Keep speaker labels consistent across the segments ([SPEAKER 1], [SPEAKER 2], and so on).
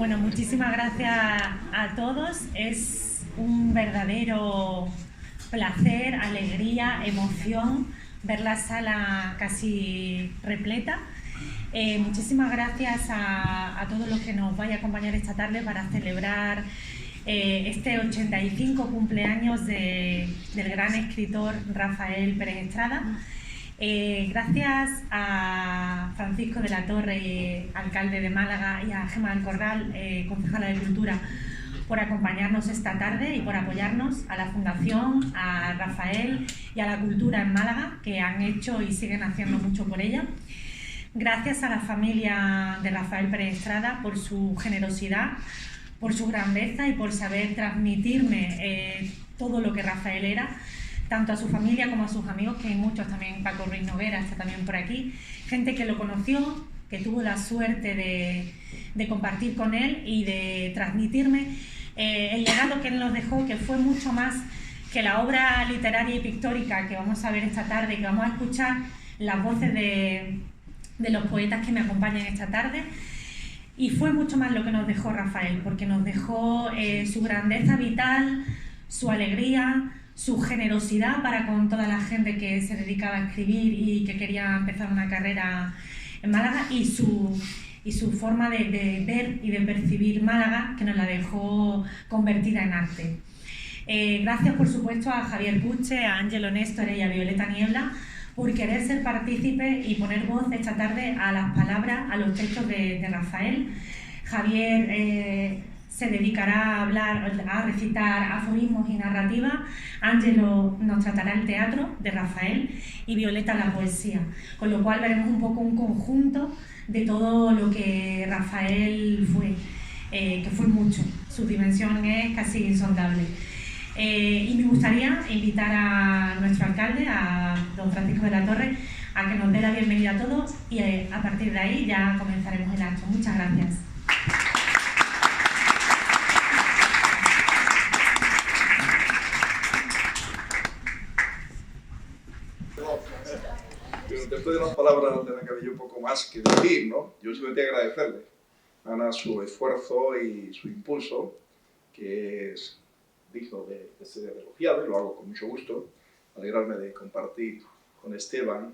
[SPEAKER 1] Bueno, muchísimas gracias a todos. Es un verdadero placer, alegría, emoción ver la sala casi repleta. Muchísimas gracias a todos los que nos vais a acompañar esta tarde para celebrar este 85 cumpleaños del gran escritor Rafael Pérez Estrada. Gracias a Francisco de la Torre, alcalde de Málaga, y a Gemma del Corral, concejala de Cultura, por acompañarnos esta tarde y por apoyarnos, a la Fundación, a Rafael y a la cultura en Málaga, que han hecho y siguen haciendo mucho por ella. Gracias a la familia de Rafael Pérez Estrada por su generosidad, por su grandeza y por saber transmitirme todo lo que Rafael era, tanto a su familia como a sus amigos, que hay muchos también. Paco Ruiz Noguera está también por aquí, gente que lo conoció, que tuvo la suerte de compartir con él y de transmitirme el legado que él nos dejó, que fue mucho más que la obra literaria y pictórica que vamos a ver esta tarde, que vamos a escuchar las voces de los poetas que me acompañan esta tarde. Y fue mucho más lo que nos dejó Rafael, porque nos dejó su grandeza vital, su alegría, su generosidad para con toda la gente que se dedicaba a escribir y que quería empezar una carrera en Málaga, y su forma de ver y de percibir Málaga, que nos la dejó convertida en arte. Gracias, por supuesto, a Javier Puche, a Ángelo Néstor y a Violeta Niebla por querer ser partícipes y poner voz esta tarde a las palabras, a los textos de Rafael. Javier se dedicará a hablar, a recitar aforismos y narrativas. Ángelo nos tratará el teatro de Rafael y Violeta la poesía, con lo cual veremos un poco un conjunto de todo lo que Rafael fue, que fue mucho. Su dimensión es casi insondable. Y me gustaría invitar a nuestro alcalde, a don Francisco de la Torre, a que nos dé la bienvenida a todos, y a partir de ahí ya comenzaremos el acto. Muchas gracias.
[SPEAKER 2] Después de las palabras tendrá que haber un poco más que decir, ¿no? Yo simplemente agradecerle a Ana su esfuerzo y su impulso, que es digno de ser elogiado, y lo hago con mucho gusto. Alegrarme de compartir con Esteban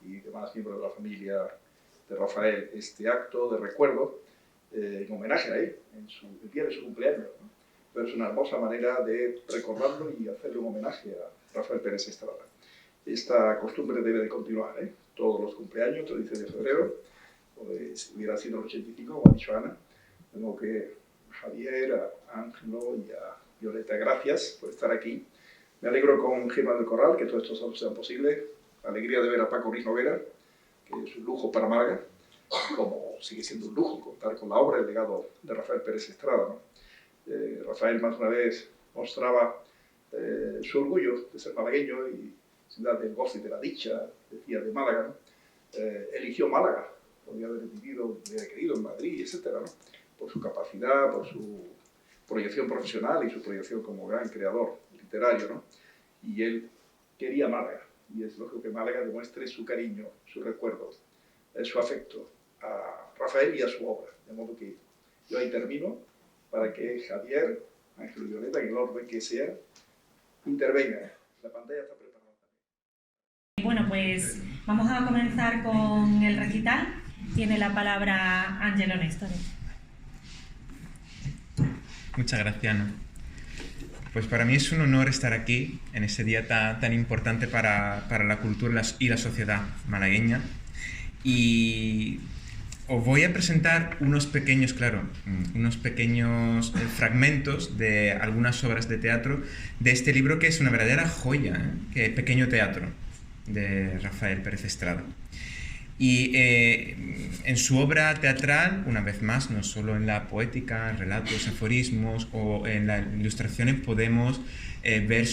[SPEAKER 2] y demás miembros de la familia de Rafael este acto de recuerdo en homenaje a él, en el día de su cumpleaños, ¿no? Pero es una hermosa manera de recordarlo y hacerle un homenaje a Rafael Pérez Estrada. Esta costumbre debe de continuar, ¿eh? Todos los cumpleaños, el 13 de febrero, pues, si hubiera sido el 85, como ha dicho Ana. Tengo que Javier, a Ángelo y a Violeta, gracias por estar aquí. Me alegro con Gemma del Corral, que todo esto sea posible. Alegría de ver a Paco Ruiz Noguera, que es un lujo para Málaga, como sigue siendo un lujo contar con la obra, el legado de Rafael Pérez Estrada, ¿no? Rafael más una vez mostraba su orgullo de ser malagueño y ciudad del goce y de la dicha, decía, de Málaga, ¿no? Eligió Málaga, podría haber vivido, hubiera querido en Madrid, etcétera, ¿no? Por su capacidad, por su proyección profesional y su proyección como gran creador literario, ¿no? Y él quería Málaga, y es lógico que Málaga demuestre su cariño, su recuerdo, su afecto a Rafael y a su obra. De modo que yo ahí termino para que Javier, Ángel y Violeta, en el orden que sea, intervengan. La pantalla está preparada.
[SPEAKER 1] Bueno, pues vamos a comenzar con el recital. Tiene la palabra Ángelo Néstor.
[SPEAKER 3] Muchas gracias, Ana. Pues para mí es un honor estar aquí en ese día tan importante para la cultura y la sociedad malagueña. Y os voy a presentar unos pequeños fragmentos de algunas obras de teatro de este libro, que es una verdadera joya, que es Pequeño Teatro, de Rafael Pérez Estrada. Y en su obra teatral, una vez más, no solo en la poética, relatos, aforismos o en las ilustraciones, podemos ver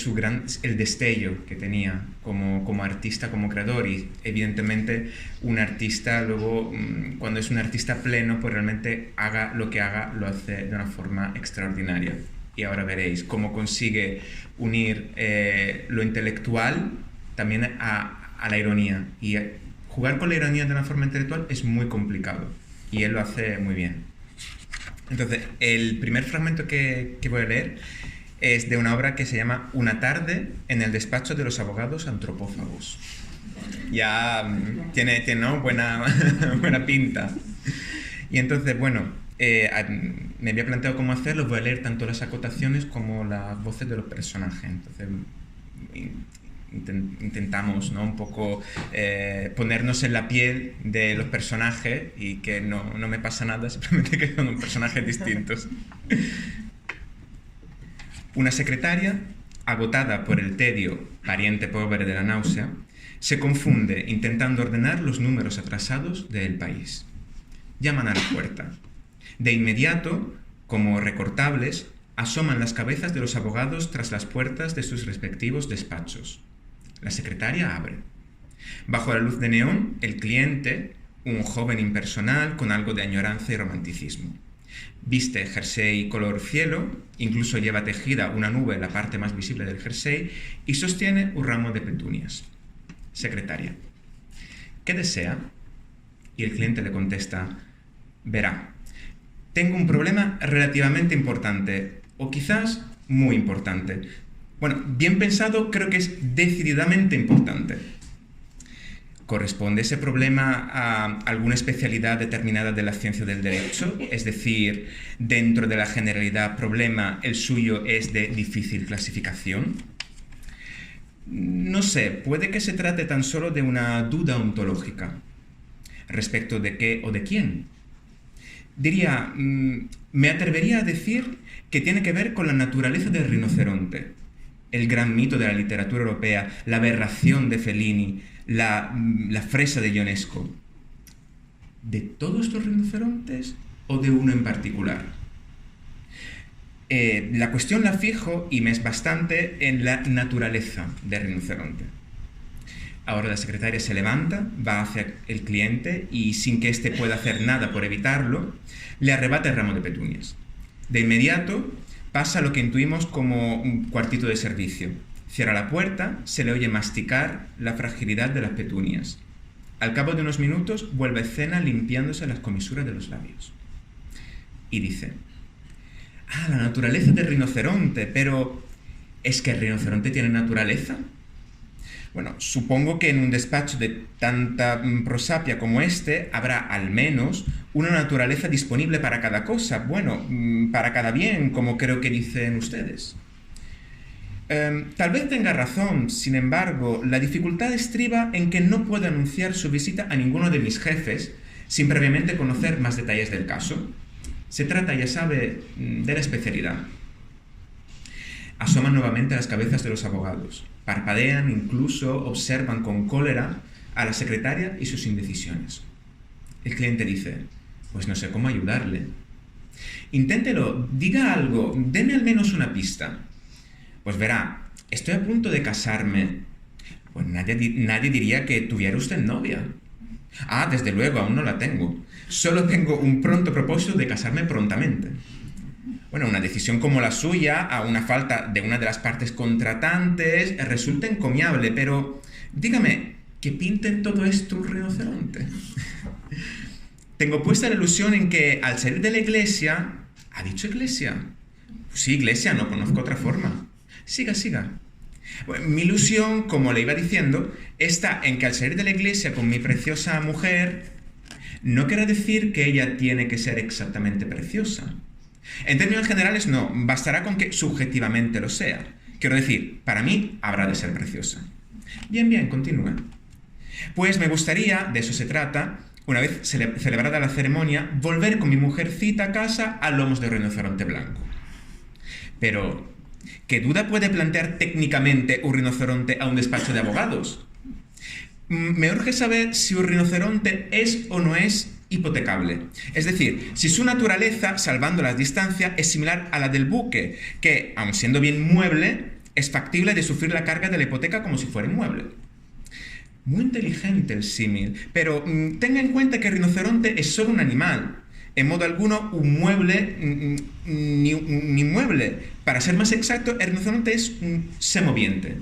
[SPEAKER 3] el destello que tenía como artista, como creador. Y evidentemente un artista luego, cuando es un artista pleno, pues realmente haga lo que haga, lo hace de una forma extraordinaria. Y ahora veréis cómo consigue unir lo intelectual también a la ironía. Y jugar con la ironía de una forma intelectual es muy complicado, y él lo hace muy bien. Entonces, el primer fragmento que voy a leer es de una obra que se llama Una tarde en el despacho de los abogados antropófagos. Ya tiene ¿no? buena pinta. Y entonces, bueno, me había planteado cómo hacerlo. Voy a leer tanto las acotaciones como las voces de los personajes. Entonces, intentamos, ¿no? Un poco ponernos en la piel de los personajes y que no me pasa nada, simplemente que son personajes distintos. Una secretaria, agotada por el tedio, pariente pobre de la náusea, se confunde intentando ordenar los números atrasados del país. Llaman a la puerta. De inmediato, como recortables, asoman las cabezas de los abogados tras las puertas de sus respectivos despachos. La secretaria abre. Bajo la luz de neón, el cliente, un joven impersonal con algo de añoranza y romanticismo. Viste jersey color cielo, incluso lleva tejida una nube en la parte más visible del jersey y sostiene un ramo de petunias. Secretaria. ¿Qué desea? Y el cliente le contesta, verá, tengo un problema relativamente importante, o quizás muy importante. Bueno, bien pensado, creo que es decididamente importante. ¿Corresponde ese problema a alguna especialidad determinada de la ciencia del derecho? Es decir, dentro de la generalidad problema, el suyo es de difícil clasificación. No sé, puede que se trate tan solo de una duda ontológica. ¿Respecto de qué o de quién? Diría, me atrevería a decir que tiene que ver con la naturaleza del rinoceronte, el gran mito de la literatura europea, la aberración de Fellini, la fresa de Ionesco. ¿De todos los rinocerontes o de uno en particular? La cuestión la fijo, y me es bastante, en la naturaleza del rinoceronte. Ahora la secretaria se levanta, va hacia el cliente y, sin que éste pueda hacer nada por evitarlo, le arrebata el ramo de petunias. De inmediato pasa lo que intuimos como un cuartito de servicio. Cierra la puerta, se le oye masticar la fragilidad de las petunias. Al cabo de unos minutos vuelve a escena limpiándose las comisuras de los labios. Y dice, la naturaleza del rinoceronte, pero ¿es que el rinoceronte tiene naturaleza? Bueno, supongo que en un despacho de tanta prosapia como este habrá al menos una naturaleza disponible para cada cosa, bueno, para cada bien, como creo que dicen ustedes. Tal vez tenga razón, sin embargo, la dificultad estriba en que no puedo anunciar su visita a ninguno de mis jefes sin previamente conocer más detalles del caso. Se trata, ya sabe, de la especialidad. Asoman nuevamente las cabezas de los abogados. Parpadean, incluso observan con cólera a la secretaria y sus indecisiones. El cliente dice, pues no sé cómo ayudarle. Inténtelo, diga algo, deme al menos una pista. Pues verá, estoy a punto de casarme. Pues nadie diría que tuviera usted novia. Desde luego, aún no la tengo. Solo tengo un pronto propósito de casarme prontamente. Bueno, una decisión como la suya, a una falta de una de las partes contratantes, resulta encomiable, pero dígame, ¿qué pinta en todo esto un rinoceronte? Tengo puesta la ilusión en que al salir de la iglesia... ¿Ha dicho iglesia? Sí, iglesia, no conozco otra forma. Siga. Bueno, mi ilusión, como le iba diciendo, está en que al salir de la iglesia con mi preciosa mujer, no quiere decir que ella tiene que ser exactamente preciosa. En términos generales, no. Bastará con que subjetivamente lo sea. Quiero decir, para mí habrá de ser preciosa. Bien, continúa. Pues me gustaría, de eso se trata, una vez celebrada la ceremonia, volver con mi mujercita a casa a lomos de rinoceronte blanco. Pero, ¿qué duda puede plantear técnicamente un rinoceronte a un despacho de abogados? Me urge saber si un rinoceronte es o no es hipotecable. Es decir, si su naturaleza, salvando las distancias, es similar a la del buque, que, aun siendo bien mueble, es factible de sufrir la carga de la hipoteca como si fuera inmueble. Muy inteligente el símil, pero tenga en cuenta que el rinoceronte es solo un animal, en modo alguno un mueble ni mueble. Para ser más exacto, el rinoceronte es un semoviente.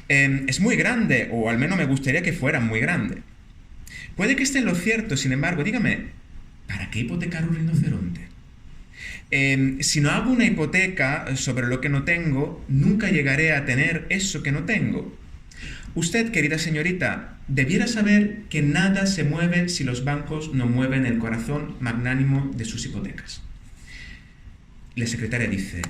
[SPEAKER 3] Es muy grande, o al menos me gustaría que fuera muy grande. Puede que esté en lo cierto, sin embargo, dígame, ¿para qué hipotecar un rinoceronte? Si no hago una hipoteca sobre lo que no tengo, nunca llegaré a tener eso que no tengo. Usted, querida señorita, debiera saber que nada se mueve si los bancos no mueven el corazón magnánimo de sus hipotecas. La secretaria dice: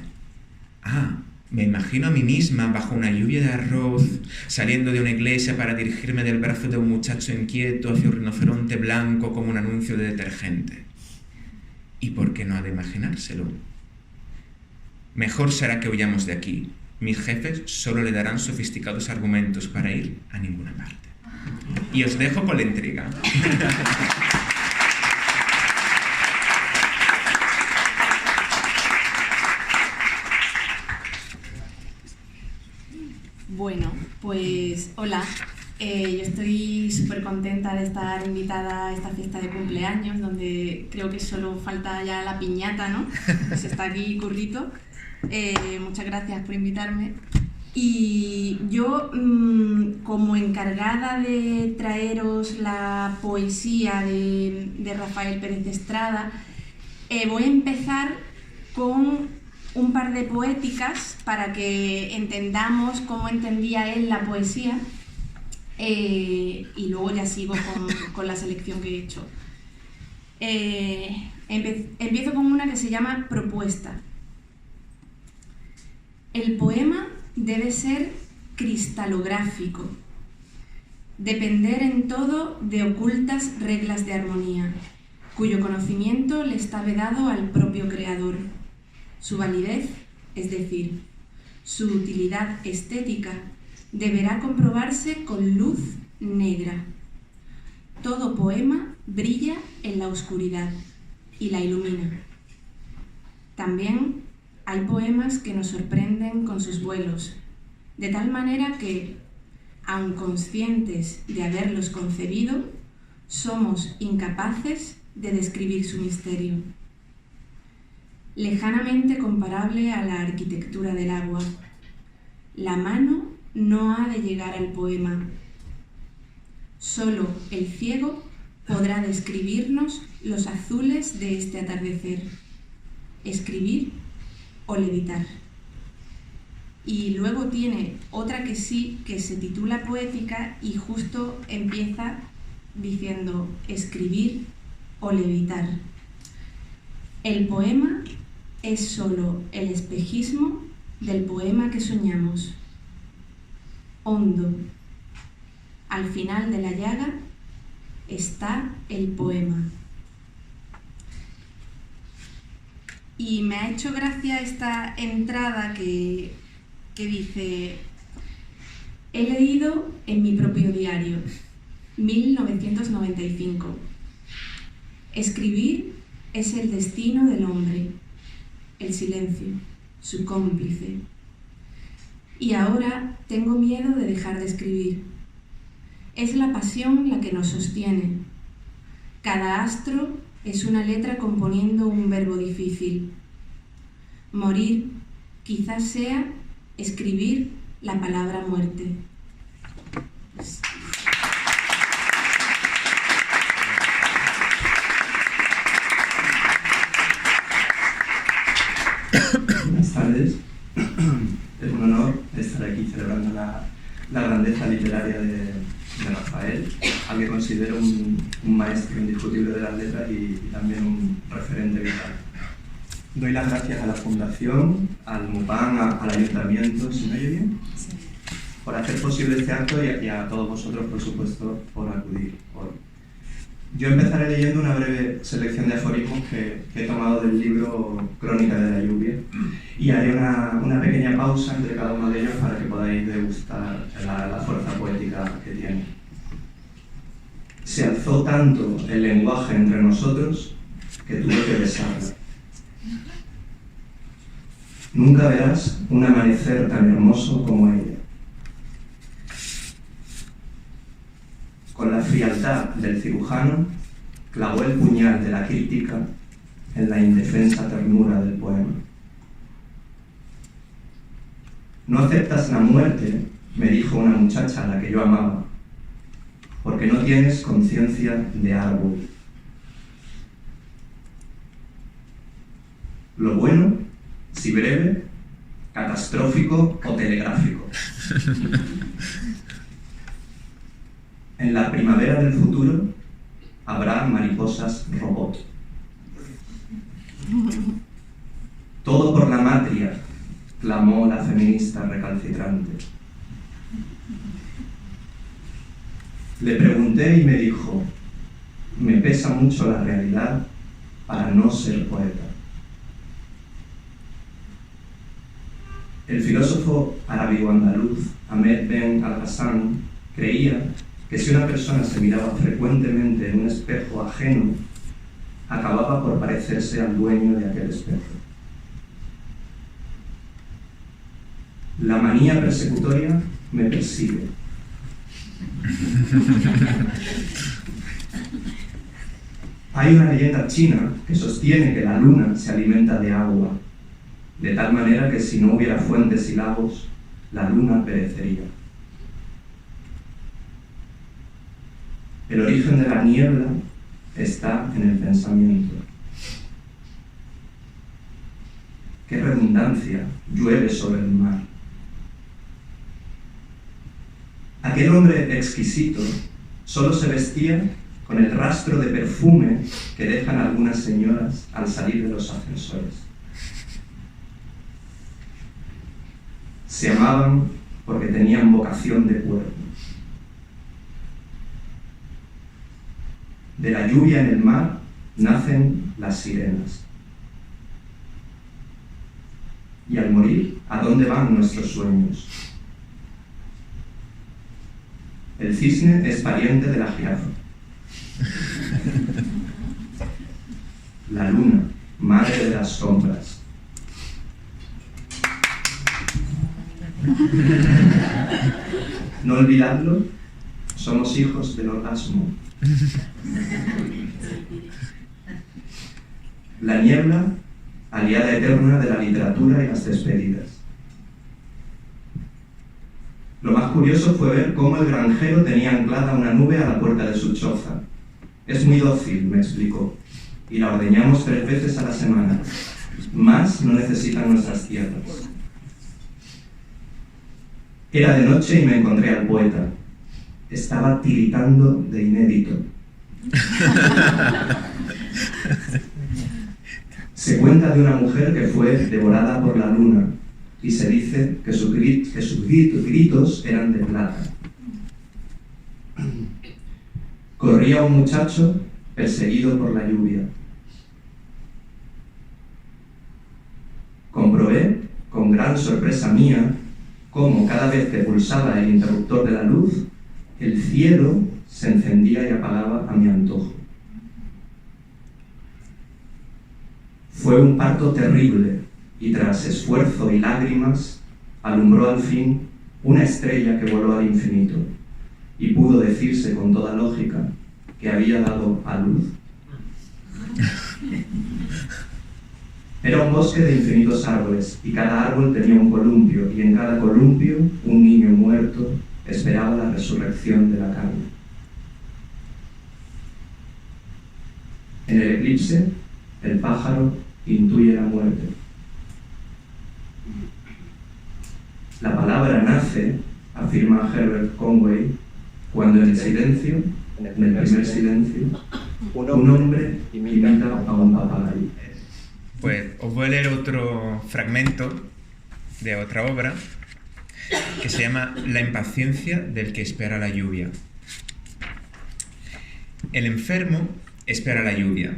[SPEAKER 3] me imagino a mí misma bajo una lluvia de arroz, saliendo de una iglesia para dirigirme del brazo de un muchacho inquieto hacia un rinoceronte blanco como un anuncio de detergente. ¿Y por qué no ha de imaginárselo? Mejor será que huyamos de aquí. Mis jefes solo le darán sofisticados argumentos para ir a ninguna parte. Y os dejo con la intriga.
[SPEAKER 4] Bueno, pues hola. Yo estoy súper contenta de estar invitada a esta fiesta de cumpleaños, donde creo que solo falta ya la piñata, ¿no? Pues está aquí Currito. Muchas gracias por invitarme. Y yo, como encargada de traeros la poesía de Rafael Pérez Estrada, voy a empezar con un par de poéticas para que entendamos cómo entendía él la poesía. Y luego ya sigo con la selección que he hecho. Empiezo con una que se llama Propuesta. El poema debe ser cristalográfico, depender en todo de ocultas reglas de armonía, cuyo conocimiento le está vedado al propio creador. Su validez, es decir, su utilidad estética, deberá comprobarse con luz negra. Todo poema brilla en la oscuridad y la ilumina. También hay poemas que nos sorprenden con sus vuelos, de tal manera que, aun conscientes de haberlos concebido, somos incapaces de describir su misterio. Lejanamente comparable a la arquitectura del agua, la mano no ha de llegar al poema. Solo el ciego podrá describirnos los azules de este atardecer, escribir o levitar. Y luego tiene otra que sí, que se titula Poética y justo empieza diciendo escribir o levitar. El poema es solo el espejismo del poema que soñamos. Hondo, al final de la llaga está el poema. Y me ha hecho gracia esta entrada que dice: he leído en mi propio diario, 1995. Escribir es el destino del hombre, el silencio, su cómplice. Y ahora tengo miedo de dejar de escribir. Es la pasión la que nos sostiene. Cada astro es una letra componiendo un verbo difícil. Morir quizás sea escribir la palabra muerte.
[SPEAKER 5] Buenas tardes. Es un honor estar aquí celebrando la grandeza literaria de Rafael, al que considero un maestro indiscutible de las letras y también un referente vital. Doy las gracias a la Fundación, al MUPAN, al Ayuntamiento, ¿se me oye bien? Sí. Por hacer posible este acto y a todos vosotros, por supuesto, por acudir hoy. Yo empezaré leyendo una breve selección de aforismos que he tomado del libro Crónica de la lluvia y haré una pequeña pausa entre cada uno de ellos para que podáis degustar la fuerza poética que tiene. Se alzó tanto el lenguaje entre nosotros que tuve que besarla. Nunca verás un amanecer tan hermoso como ella. Con la frialdad del cirujano, clavó el puñal de la crítica en la indefensa ternura del poema. No aceptas la muerte, me dijo una muchacha a la que yo amaba, porque no tienes conciencia de árbol. Lo bueno, si breve, catastrófico o telegráfico. En la primavera del futuro habrá mariposas robot. Todo por la matria, clamó la feminista recalcitrante. Le pregunté y me dijo, me pesa mucho la realidad para no ser poeta. El filósofo árabe-andaluz Ahmed Ben Al-Hassan creía que si una persona se miraba frecuentemente en un espejo ajeno, acababa por parecerse al dueño de aquel espejo. La manía persecutoria me persigue. Hay una leyenda china que sostiene que la luna se alimenta de agua, de tal manera que si no hubiera fuentes y lagos, la luna perecería. El origen de la niebla está en el pensamiento. ¡Qué redundancia! Llueve sobre el mar. Aquel hombre exquisito solo se vestía con el rastro de perfume que dejan algunas señoras al salir de los ascensores. Se amaban porque tenían vocación de cuerpo. De la lluvia en el mar nacen las sirenas. Y al morir, ¿a dónde van nuestros sueños? El cisne es pariente de la jirafa. La luna, madre de las sombras. No olvidadlo, somos hijos del orgasmo. La niebla, aliada eterna de la literatura y las despedidas. Lo más curioso fue ver cómo el granjero tenía anclada una nube a la puerta de su choza. Es muy dócil, me explicó, y la ordeñamos 3 veces a la semana. Más no necesitan nuestras tierras. Era de noche y me encontré al poeta. Estaba tiritando de inédito. Se cuenta de una mujer que fue devorada por la luna y se dice que sus gritos eran de plata. Corría un muchacho perseguido por la lluvia. Comprobé, con gran sorpresa mía, cómo cada vez que pulsaba el interruptor de la luz, el cielo se encendía y apagaba a mi antojo. Fue un parto terrible y tras esfuerzo y lágrimas alumbró al fin una estrella que voló al infinito y pudo decirse con toda lógica que había dado a luz. Era un bosque de infinitos árboles y cada árbol tenía un columpio y en cada columpio un niño muerto esperaba la resurrección de la carne. En el eclipse, el pájaro intuye la muerte. La palabra nace, afirma Herbert Conway, cuando en el silencio, en el primer silencio, un hombre imita a un papagayo.
[SPEAKER 3] Pues os voy a leer otro fragmento de otra obra que se llama La impaciencia del que espera la lluvia. El enfermo espera la lluvia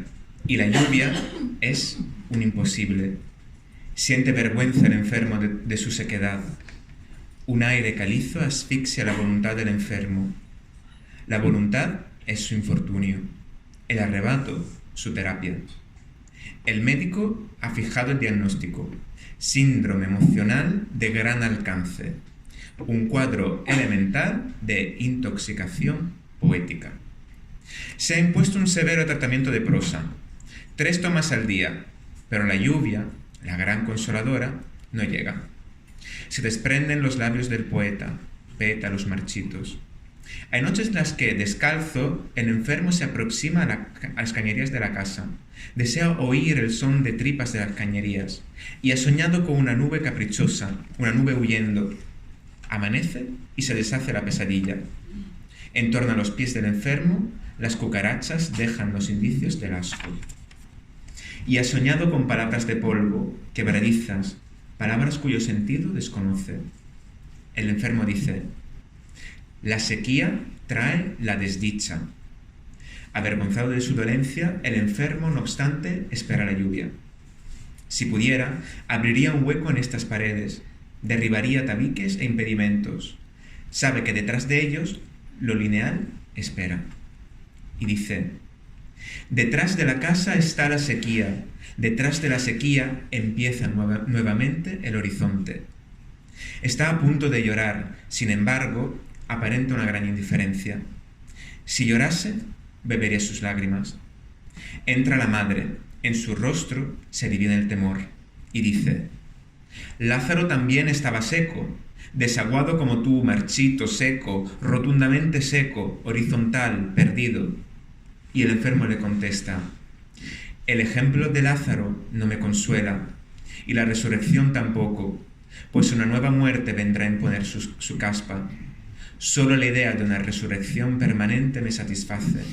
[SPEAKER 3] y la lluvia es un imposible. Siente vergüenza el enfermo de su sequedad. Un aire calizo asfixia la voluntad del enfermo. La voluntad es su infortunio, el arrebato su terapia. El médico ha fijado el diagnóstico: síndrome emocional de gran alcance, un cuadro elemental de intoxicación poética. Se ha impuesto un severo tratamiento de prosa, 3 tomas al día, pero la lluvia, la gran consoladora, no llega. Se desprenden los labios del poeta, pétalos marchitos. Hay noches en las que, descalzo, el enfermo se aproxima a las cañerías de la casa. Desea oír el son de tripas de las cañerías y ha soñado con una nube caprichosa, una nube huyendo. Amanece y se deshace la pesadilla. En torno a los pies del enfermo, las cucarachas dejan los indicios del asco. Y ha soñado con palabras de polvo, quebradizas, palabras cuyo sentido desconoce. El enfermo dice: la sequía trae la desdicha. Avergonzado de su dolencia, el enfermo, no obstante, espera la lluvia. Si pudiera, abriría un hueco en estas paredes, derribaría tabiques e impedimentos. Sabe que detrás de ellos, lo lineal espera. Y dice: detrás de la casa está la sequía, detrás de la sequía empieza nuevamente el horizonte. Está a punto de llorar, sin embargo, aparenta una gran indiferencia. Si llorase, bebería sus lágrimas. Entra la madre, en su rostro se divide el temor, y dice: Lázaro también estaba seco, desaguado como tú, marchito, seco, rotundamente seco, horizontal, perdido. Y el enfermo le contesta: el ejemplo de Lázaro no me consuela, y la resurrección tampoco, pues una nueva muerte vendrá a imponer su caspa. Solo la idea de una resurrección permanente me satisface.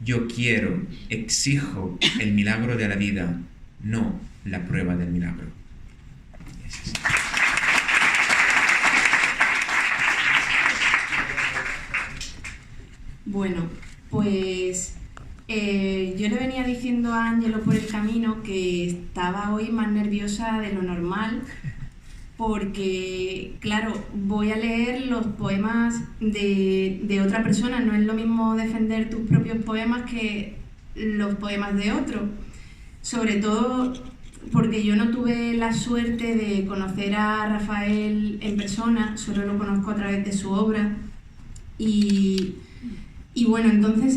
[SPEAKER 3] Yo quiero, exijo el milagro de la vida, no la prueba del milagro.
[SPEAKER 4] Bueno, pues yo le venía diciendo a Ángelo por el camino que estaba hoy más nerviosa de lo normal porque, claro, voy a leer los poemas de otra persona. No es lo mismo defender tus propios poemas que los poemas de otro. Sobre todo porque yo no tuve la suerte de conocer a Rafael en persona, solo lo conozco a través de su obra. Y bueno, entonces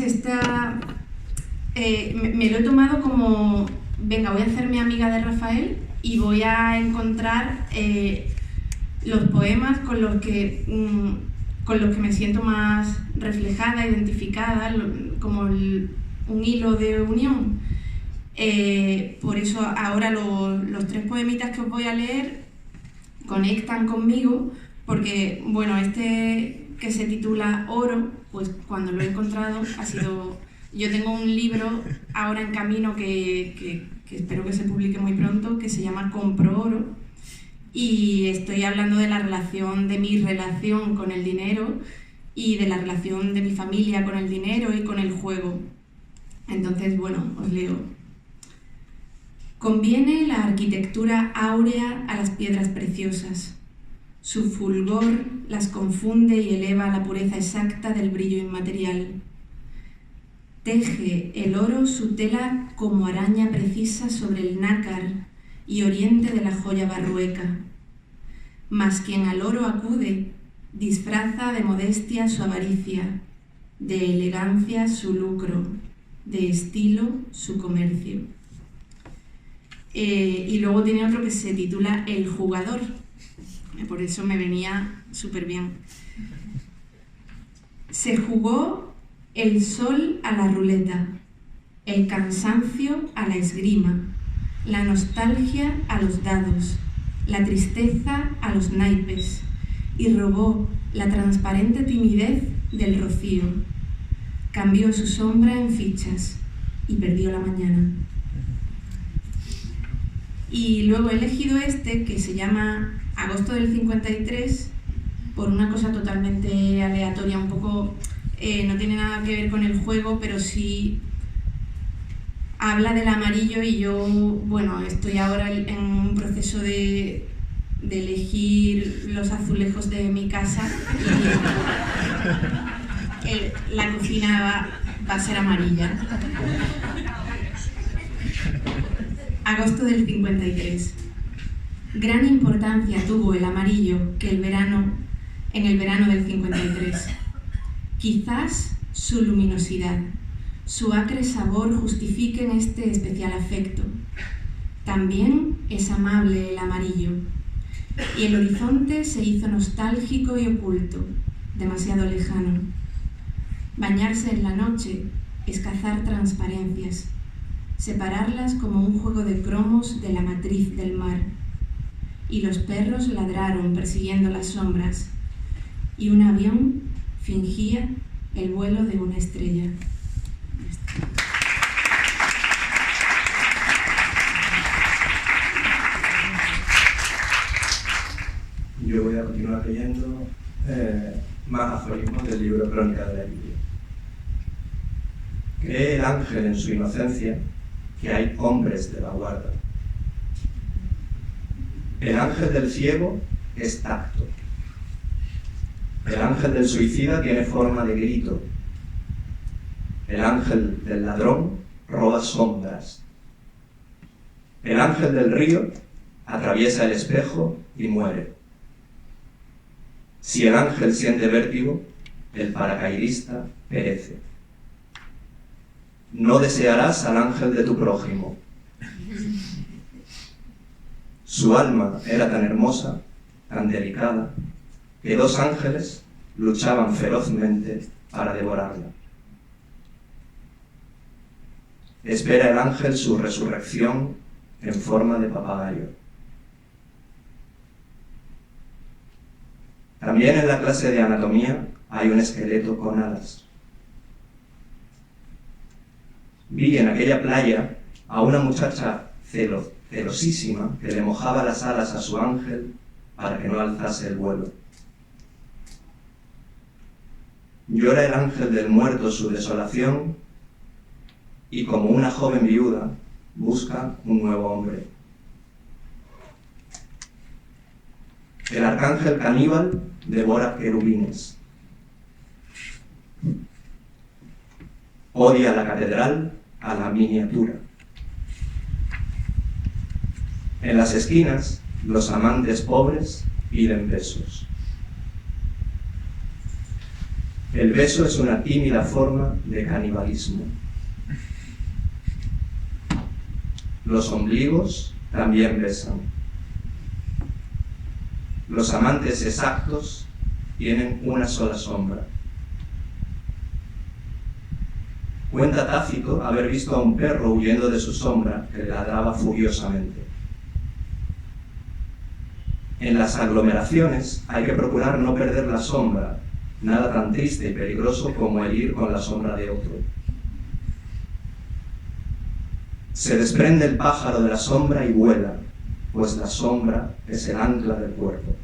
[SPEAKER 4] me lo he tomado como, venga, voy a hacerme amiga de Rafael y voy a encontrar los poemas con los que me siento más reflejada, identificada, como un hilo de unión. Por eso ahora los 3 poemitas que os voy a leer conectan conmigo, porque bueno, este que se titula Oro, pues cuando lo he encontrado ha sido... Yo tengo un libro ahora en camino que espero que se publique muy pronto, que se llama Compro Oro, y estoy hablando de mi relación con el dinero y de la relación de mi familia con el dinero y con el juego. Entonces, bueno, os leo. Conviene la arquitectura áurea a las piedras preciosas. Su fulgor las confunde y eleva a la pureza exacta del brillo inmaterial. Teje el oro su tela como araña precisa sobre el nácar y oriente de la joya barrueca. Mas quien al oro acude, disfraza de modestia su avaricia, de elegancia su lucro, de estilo su comercio. Y luego tiene otro que se titula El jugador, por eso me venía súper bien. Se jugó el sol a la ruleta, el cansancio a la esgrima, la nostalgia a los dados, la tristeza a los naipes, y robó la transparente timidez del rocío. Cambió su sombra en fichas y perdió la mañana. Y luego he elegido este, que se llama Agosto del 53, por una cosa totalmente aleatoria, un poco... no tiene nada que ver con el juego, pero sí habla del amarillo y yo, bueno, estoy ahora en un proceso de elegir los azulejos de mi casa y la cocina va a ser amarilla. Agosto del 53. Gran importancia tuvo el amarillo en el verano del 53. Quizás su luminosidad, su acre sabor justifiquen este especial afecto. También es amable el amarillo, y el horizonte se hizo nostálgico y oculto, demasiado lejano. Bañarse en la noche es cazar transparencias, separarlas como un juego de cromos de la matriz del mar. Y los perros ladraron persiguiendo las sombras, y un avión fingía el vuelo de una estrella.
[SPEAKER 5] Yo voy a continuar leyendo más aforismos del libro Crónica de la Lluvia. Cree el ángel en su inocencia que hay hombres de la guarda. El ángel del ciego es tacto. El ángel del suicida tiene forma de grito. El ángel del ladrón roba sombras. El ángel del río atraviesa el espejo y muere. Si el ángel siente vértigo, el paracaidista perece. No desearás al ángel de tu prójimo. Su alma era tan hermosa, tan delicada, que dos ángeles luchaban ferozmente para devorarla. Espera el ángel su resurrección en forma de papagayo. También en la clase de anatomía hay un esqueleto con alas. Vi en aquella playa a una muchacha celosísima que le mojaba las alas a su ángel para que no alzase el vuelo. Llora el ángel del muerto su desolación y como una joven viuda busca un nuevo hombre. El arcángel caníbal devora querubines. Odia la catedral a la miniatura. En las esquinas, los amantes pobres piden besos. El beso es una tímida forma de canibalismo. Los ombligos también besan. Los amantes exactos tienen una sola sombra. Cuenta Tácito haber visto a un perro huyendo de su sombra que le ladraba furiosamente. En las aglomeraciones hay que procurar no perder la sombra, nada tan triste y peligroso como el ir con la sombra de otro. Se desprende el pájaro de la sombra y vuela, pues la sombra es el ancla del cuerpo.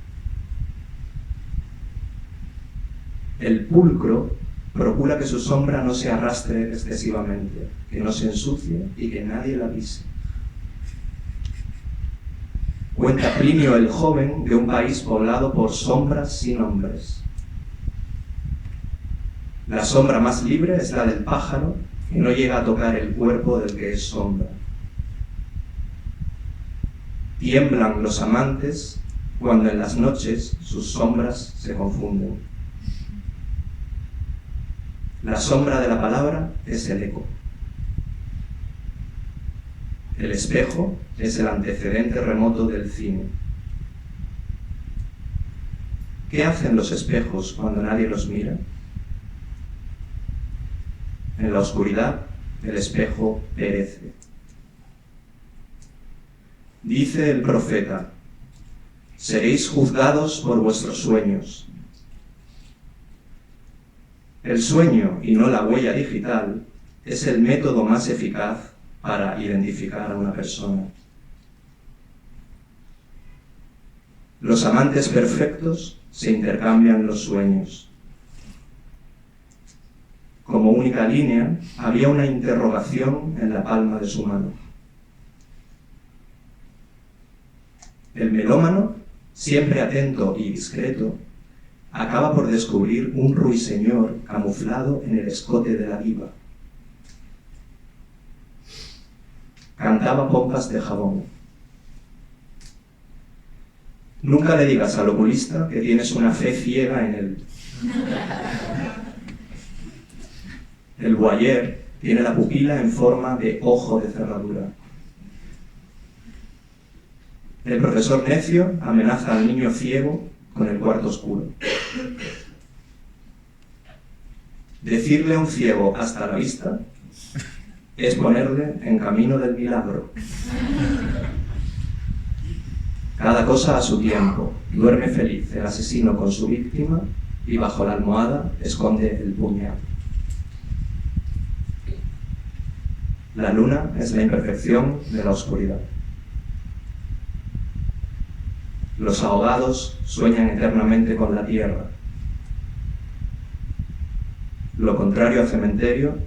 [SPEAKER 5] El pulcro procura que su sombra no se arrastre excesivamente, que no se ensucie y que nadie la pise. Cuenta Plinio el joven de un país poblado por sombras sin hombres. La sombra más libre es la del pájaro, que no llega a tocar el cuerpo del que es sombra. Tiemblan los amantes cuando en las noches sus sombras se confunden. La sombra de la palabra es el eco. El espejo es el antecedente remoto del cine. ¿Qué hacen los espejos cuando nadie los mira? En la oscuridad, el espejo perece. Dice el profeta: seréis juzgados por vuestros sueños. El sueño, y no la huella digital, es el método más eficaz para identificar a una persona. Los amantes perfectos se intercambian los sueños. Como única línea, había una interrogación en la palma de su mano. El melómano, siempre atento y discreto, acaba por descubrir un ruiseñor camuflado en el escote de la diva. Cantaba pompas de jabón. Nunca le digas al oculista que tienes una fe ciega en él. El voyeur tiene la pupila en forma de ojo de cerradura. El profesor necio amenaza al niño ciego con el cuarto oscuro. Decirle a un ciego hasta la vista es ponerle en camino del milagro. Cada cosa a su tiempo. Duerme feliz el asesino con su víctima y bajo la almohada esconde el puñal. La luna es la imperfección de la oscuridad. Los ahogados sueñan eternamente con la tierra. Lo contrario a cementerio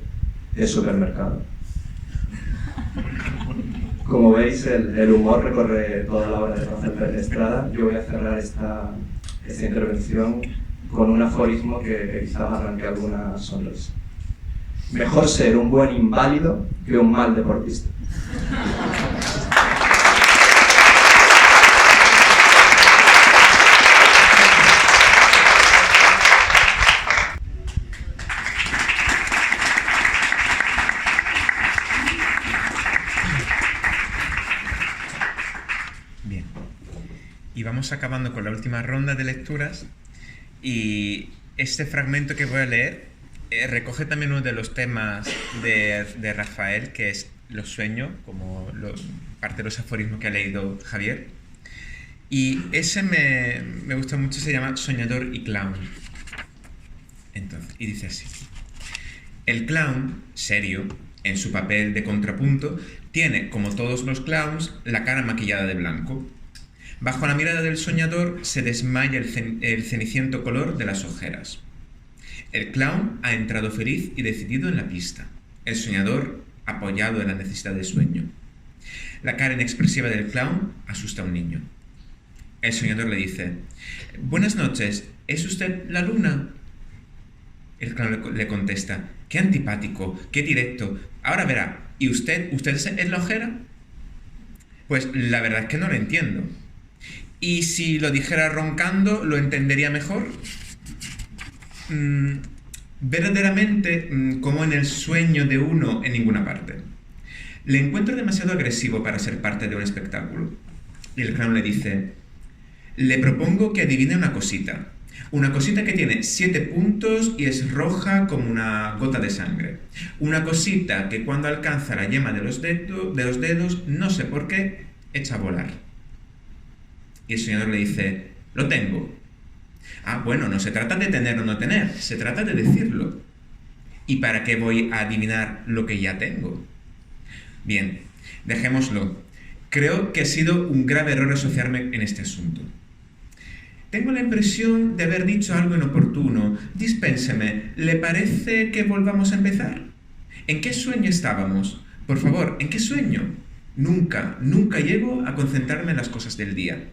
[SPEAKER 5] es supermercado. Como veis, el humor recorre toda la obra de Rafael Pérez Estrada. Yo voy a cerrar esta intervención con un aforismo que quizás arranque alguna sonrisa. Mejor ser un buen inválido que un mal deportista.
[SPEAKER 3] Bien. Y vamos acabando con la última ronda de lecturas. Y este fragmento que voy a leer recoge también uno de los temas de Rafael, que es los sueños, como parte de los aforismos que ha leído Javier. Y ese me gusta mucho, se llama Soñador y Clown. Entonces, y dice así: el clown, serio, en su papel de contrapunto, tiene, como todos los clowns, la cara maquillada de blanco. Bajo la mirada del soñador se desmaya el ceniciento color de las ojeras. El clown ha entrado feliz y decidido en la pista. El soñador, apoyado en la necesidad de sueño. La cara inexpresiva del clown asusta a un niño. El soñador le dice: «Buenas noches, ¿es usted la luna?» El clown le contesta: «Qué antipático, qué directo. Ahora verá, ¿y usted es la ojera?» Pues la verdad es que no lo entiendo. ¿Y si lo dijera roncando, lo entendería mejor? Verdaderamente, como en el sueño de uno, en ninguna parte. Le encuentro demasiado agresivo para ser parte de un espectáculo. Y el clown le dice: «Le propongo que adivine una cosita. Una cosita que tiene 7 puntos y es roja como una gota de sangre. Una cosita que cuando alcanza la yema de los dedos, no sé por qué, echa a volar». Y el soñador le dice: «Lo tengo». «Ah, bueno, no se trata de tener o no tener, se trata de decirlo». «¿Y para qué voy a adivinar lo que ya tengo?» Bien, dejémoslo. Creo que ha sido un grave error asociarme en este asunto. Tengo la impresión de haber dicho algo inoportuno. Dispénseme, ¿le parece que volvamos a empezar? ¿En qué sueño estábamos? Por favor, ¿en qué sueño? Nunca llego a concentrarme en las cosas del día.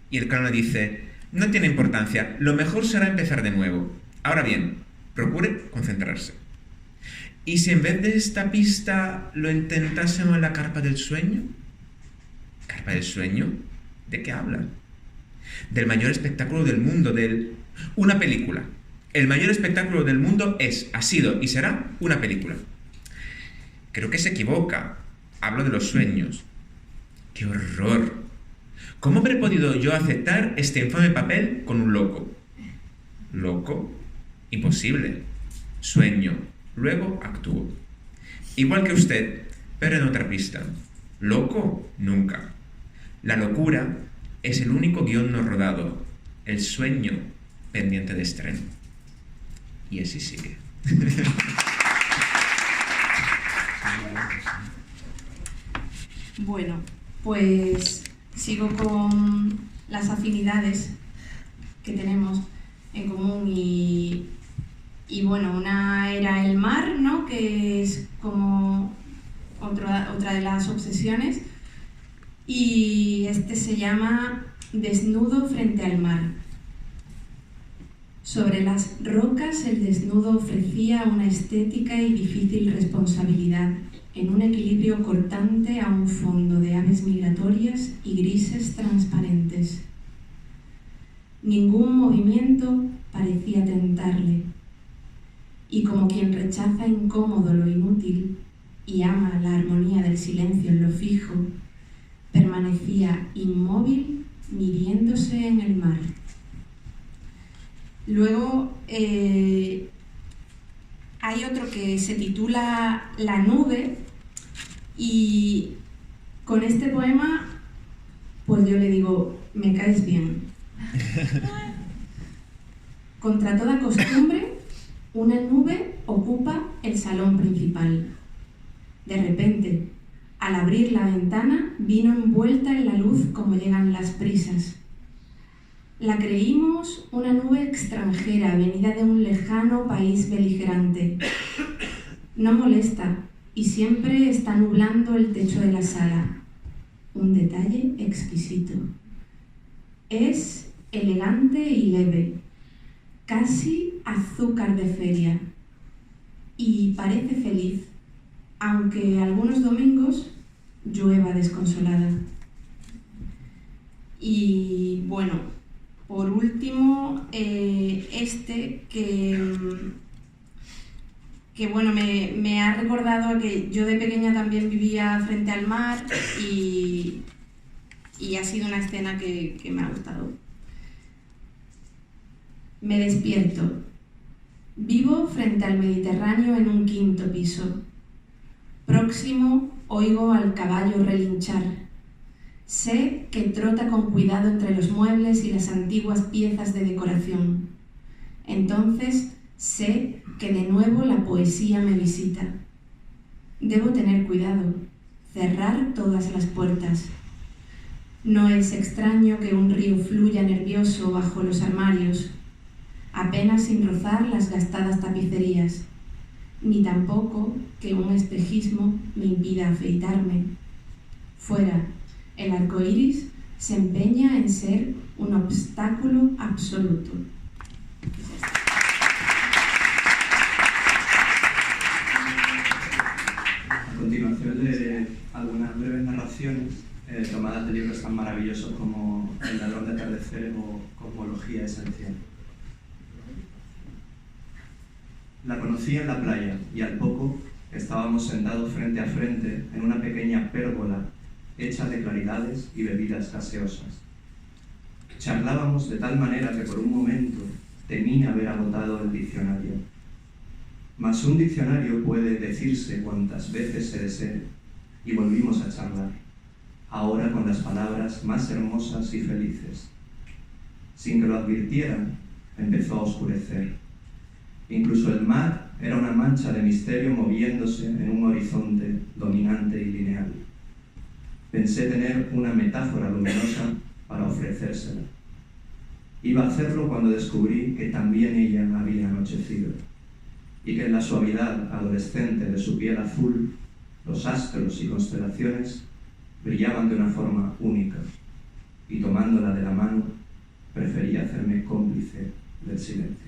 [SPEAKER 3] Y el clown le dice: «No tiene importancia, lo mejor será empezar de nuevo. Ahora bien, procure concentrarse. ¿Y si en vez de esta pista lo intentásemos en la carpa del sueño?» ¿Carpa del sueño? ¿De qué habla? Del mayor espectáculo del mundo, una película. El mayor espectáculo del mundo ha sido y será una película. Creo que se equivoca. Hablo de los sueños. ¡Qué horror! ¿Cómo habré podido yo aceptar este infame papel con un loco? ¿Loco? Imposible. Sueño. Luego actúo. Igual que usted, pero en otra pista. ¿Loco? Nunca. La locura es el único guión no rodado. El sueño pendiente de estreno. Y así sigue.
[SPEAKER 4] Bueno, pues sigo con las afinidades que tenemos en común y bueno, una era el mar, ¿no?, que es como otra de las obsesiones, y este se llama Desnudo frente al mar. Sobre las rocas el desnudo ofrecía una estética y difícil responsabilidad, en un equilibrio cortante a un fondo de aves migratorias y grises transparentes. Ningún movimiento parecía tentarle, y como quien rechaza incómodo lo inútil y ama la armonía del silencio en lo fijo, permanecía inmóvil midiéndose en el mar. Luego hay otro que se titula La nube, y con este poema pues yo le digo, me caes bien. Contra toda costumbre, una nube ocupa el salón principal. De repente, al abrir la ventana, vino envuelta en la luz como llegan las brisas. La creímos una nube extranjera venida de un lejano país beligerante. No molesta y siempre está nublando el techo de la sala. Un detalle exquisito. Es elegante y leve, casi azúcar de feria, y parece feliz, aunque algunos domingos llueva desconsolada. Y bueno, por último, este que bueno, me ha recordado a que yo de pequeña también vivía frente al mar y ha sido una escena que me ha gustado. Me despierto. Vivo frente al Mediterráneo en un 5º piso. Próximo oigo al caballo relinchar. Sé que trota con cuidado entre los muebles y las antiguas piezas de decoración. Entonces sé que de nuevo la poesía me visita. Debo tener cuidado, cerrar todas las puertas. No es extraño que un río fluya nervioso bajo los armarios, apenas sin rozar las gastadas tapicerías, ni tampoco que un espejismo me impida afeitarme. Fuera, el arco iris se empeña en ser un obstáculo absoluto.
[SPEAKER 5] A continuación de algunas breves narraciones tomadas de libros tan maravillosos como El ladrón de atardeceres o Cosmología esencial. La conocí en la playa y al poco estábamos sentados frente a frente en una pequeña pérgola hecha de claridades y bebidas gaseosas. Charlábamos de tal manera que por un momento temí haber agotado el diccionario. Mas un diccionario puede decirse cuantas veces se desee, y volvimos a charlar, ahora con las palabras más hermosas y felices. Sin que lo advirtieran, empezó a oscurecer. Incluso el mar era una mancha de misterio moviéndose en un horizonte dominante y lineal. Pensé tener una metáfora luminosa para ofrecérsela. Iba a hacerlo cuando descubrí que también ella había anochecido, y que en la suavidad adolescente de su piel azul, los astros y constelaciones brillaban de una forma única, y tomándola de la mano, preferí hacerme cómplice del silencio.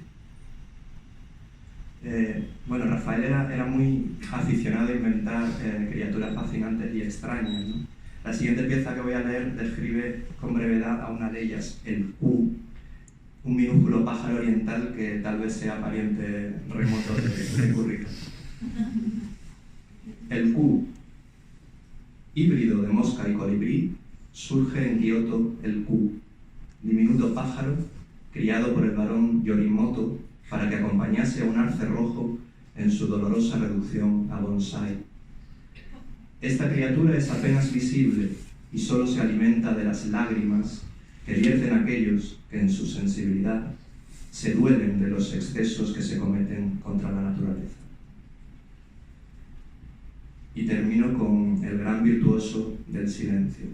[SPEAKER 5] Bueno, Rafael era muy aficionado a inventar criaturas fascinantes y extrañas, ¿no? La siguiente pieza que voy a leer describe con brevedad a una de ellas, el Q, un minúsculo pájaro oriental que tal vez sea pariente remoto de Currica. El Q, híbrido de mosca y colibrí, surge en Kioto el Q, diminuto pájaro criado por el barón Yorimoto para que acompañase a un arce rojo en su dolorosa reducción a bonsái. Esta criatura es apenas visible y solo se alimenta de las lágrimas que vierten aquellos que en su sensibilidad se duelen de los excesos que se cometen contra la naturaleza. Y termino con el gran virtuoso del silencio.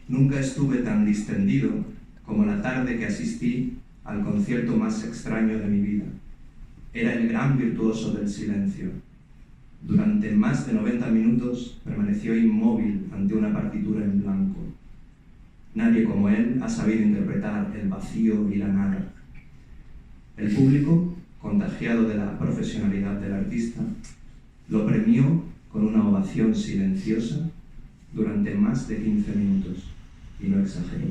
[SPEAKER 5] Nunca estuve tan distendido como la tarde que asistí al concierto más extraño de mi vida. Era el gran virtuoso del silencio. Durante más de 90 minutos permaneció inmóvil ante una partitura en blanco. Nadie como él ha sabido interpretar el vacío y la nada. El público, contagiado de la profesionalidad del artista, lo premió con una ovación silenciosa durante más de 15 minutos, y no exagero.